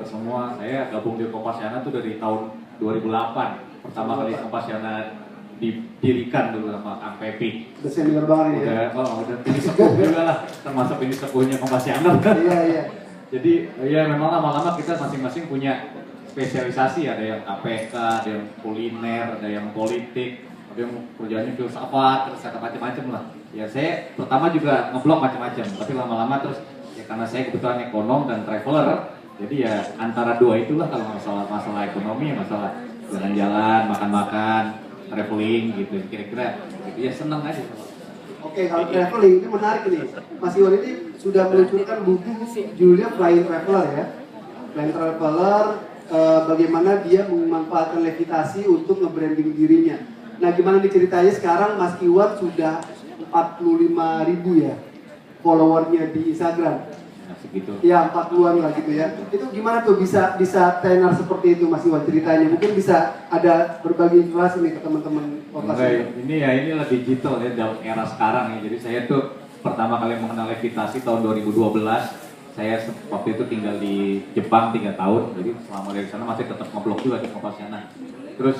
semua. Saya gabung di Kompasiana tuh dari tahun 2008. Pertama kali Kompasiana didirikan dulu sama Kang Pepi. Udah senior banget ya? Udah ini sepuh juga lah, termasuk ini sepuhnya Kompasiana. Iya. Jadi ya memang lama-lama kita masing-masing punya spesialisasi, ada yang KPK, ada yang kuliner, ada yang politik, ada yang kerjanya filsafat, terus ada macam-macam lah. Ya saya pertama juga ngeblog macam-macam, tapi lama-lama terus ya karena saya kebetulan ekonom dan traveler, jadi ya antara dua itulah kalau masalah ekonomi, masalah jalan-jalan, makan-makan, traveling gitu, kira-kira gitu ya, seneng aja. Oke, kalau traveling ini menarik nih. Mas Iwan ini sudah meluncurkan buku judulnya Flying Traveler ya. Flying Traveler, bagaimana dia memanfaatkan levitasi untuk nge-branding dirinya. Nah, gimana nih ceritanya sekarang Mas Iwan sudah 45.000 ya followernya di Instagram. Nah, segitu. Ya, 40-an lah gitu ya. Itu gimana tuh bisa tenar seperti itu Mas Iwan ceritanya? Mungkin bisa ada berbagi informasi nih ke teman-teman Oke, inilah digital ya dalam era sekarang ya. Jadi saya tuh pertama kali mengenal levitasi tahun 2012. Saya waktu itu tinggal di Jepang 3 tahun. Jadi selama dari sana masih tetap ngeblog juga di Kompasiana. Terus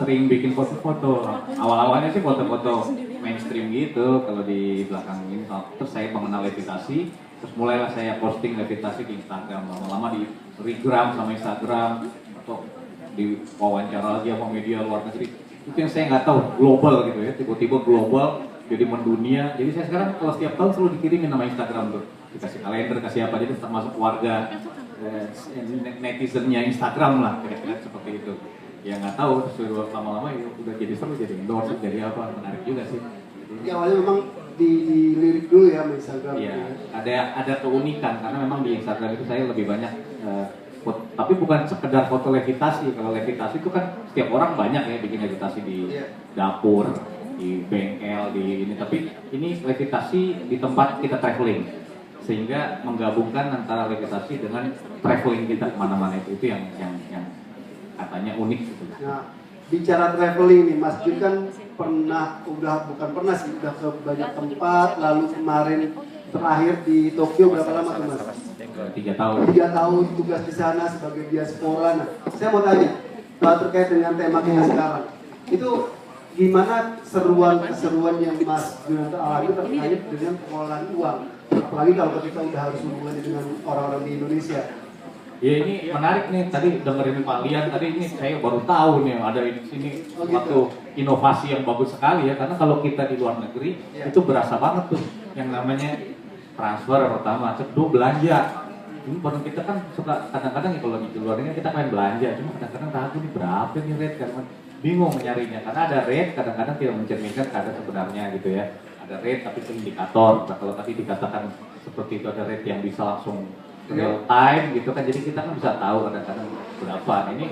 sering bikin foto-foto. Awal-awalnya sih foto-foto mainstream gitu kalau di belakang ini. Terus saya mengenal levitasi. Terus mulailah saya posting levitasi di Instagram. Lama-lama di regram sama Instagram atau di wawancara lagi sama media luar negeri. Itu yang saya nggak tahu, global gitu ya, tiba-tiba global jadi mendunia. Jadi saya sekarang kalau setiap tahun selalu dikirimin nama Instagram tuh, dikasih kalender, kasih apa, jadi termasuk warga netizennya Instagram lah, kira-kira seperti itu. Ya nggak tahu, terus lama-lama ya udah jadi seru, jadi endorse, jadi apa, menarik juga sih. Jadi awalnya memang dilirik dulu ya sama Instagram. Iya, ada keunikan karena memang di Instagram itu saya lebih banyak tapi bukan sekedar foto levitasi. Kalau levitasi itu kan setiap orang banyak ya bikin levitasi di dapur, di bengkel, di ini. Tapi ini levitasi di tempat kita traveling, sehingga menggabungkan antara levitasi dengan traveling kita kemana-mana itu yang katanya unik gitu. Nah, bicara traveling nih, Mas Jun kan bukan pernah sih, udah ke banyak tempat. Lalu kemarin terakhir di Tokyo berapa lama tuh Mas? 3 tahun. 3 tahun tugas di sana sebagai diaspora. Nah, saya mau tanya terkait dengan tema kita sekarang. Itu gimana keseruan yang Mas Jun alami terkait dengan pengelolaan uang? Apalagi kalau kita udah harus hubungannya dengan orang-orang di Indonesia. Ya ini menarik nih, tadi dengerin Pak Lian, tadi ini saya baru tahu nih ada di sini suatu inovasi yang bagus sekali ya. Karena kalau kita di luar negeri itu berasa banget tuh yang namanya transfer pertama, kedua belanja. Ini baru kita kan suka kadang-kadang kalau di luar negeri kita pengen belanja, cuma kadang-kadang ragu nih berapa nih rate, karena bingung nyarinya. Karena ada rate kadang-kadang tidak mencerminkan keadaan sebenarnya gitu ya. Ada rate tapi itu indikator. Nah, kalau tadi dikatakan seperti itu ada rate yang bisa langsung real time gitu kan, jadi kita kan bisa tahu kadang-kadang berapa. Ini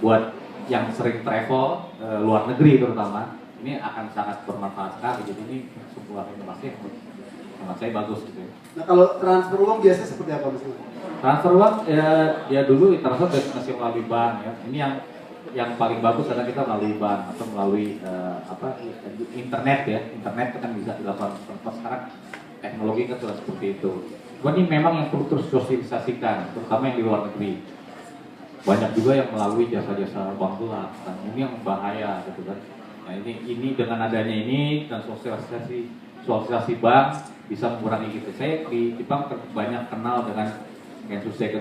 buat yang sering travel luar negeri terutama, ini akan sangat bermanfaat sekali. Jadi ini sebuah inovasi yang menurut saya bagus gitu ya. Nah, kalau transfer uang biasanya seperti apa Mas? Transfer uang ya dulu transfer masih melalui bank ya. Ini yang paling bagus karena kita melalui bank atau melalui internet ya. Internet kan bisa dilakukan. Sekarang teknologi kan sudah seperti itu. Cuma ini memang yang perlu terus sosialisasikan, terutama yang di luar negeri. Banyak juga yang melalui jasa-jasa bank gelap, kan ini yang bahaya gitu kan. Nah ini dengan adanya ini dan sosialisasi bank bisa mengurangi gitu. Saya di Jepang banyak kenal dengan Kensuse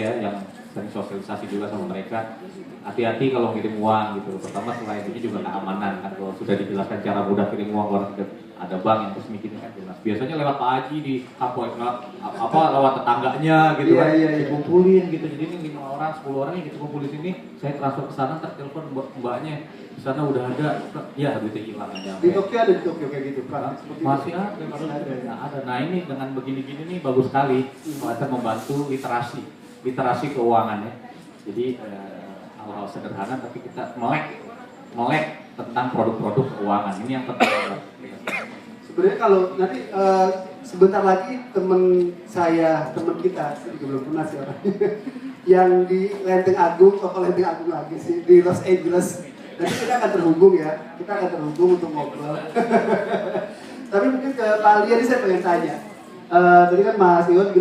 ya, yang sering sosialisasi juga sama mereka. Hati-hati kalau ngirim uang gitu. Pertama selain ini juga keamanan kan, kalau sudah dijelaskan cara mudah kirim uang ada bank yang resmi gitu kan jelas. Biasanya lewat Pak Haji di kampung lewat tetangganya gitu kan, dikumpulin gitu. Jadi ini 5 orang, 10 orang yang dikumpulin sini, saya transfer ke sana, telepon mbaknya di sana udah ada, ya duitnya hilang aja. Di Tokyo ada kayak gitu kan? Masih ada. Nah ini dengan begini-gini nih bagus sekali, akan membantu literasi keuangan ya. Jadi hal-hal sederhana tapi kita melek tentang produk-produk keuangan, ini yang penting. Sebenarnya kalau nanti sebentar lagi teman kita juga belum pernah sih yang di Lenteng Agung, toko Lenteng Agung lagi sih di Los Angeles. Nanti kita akan terhubung untuk ngobrol. Tapi mungkin ke Pak Lia ini saya pengen tanya. Tadi kan Mas Iwan bilang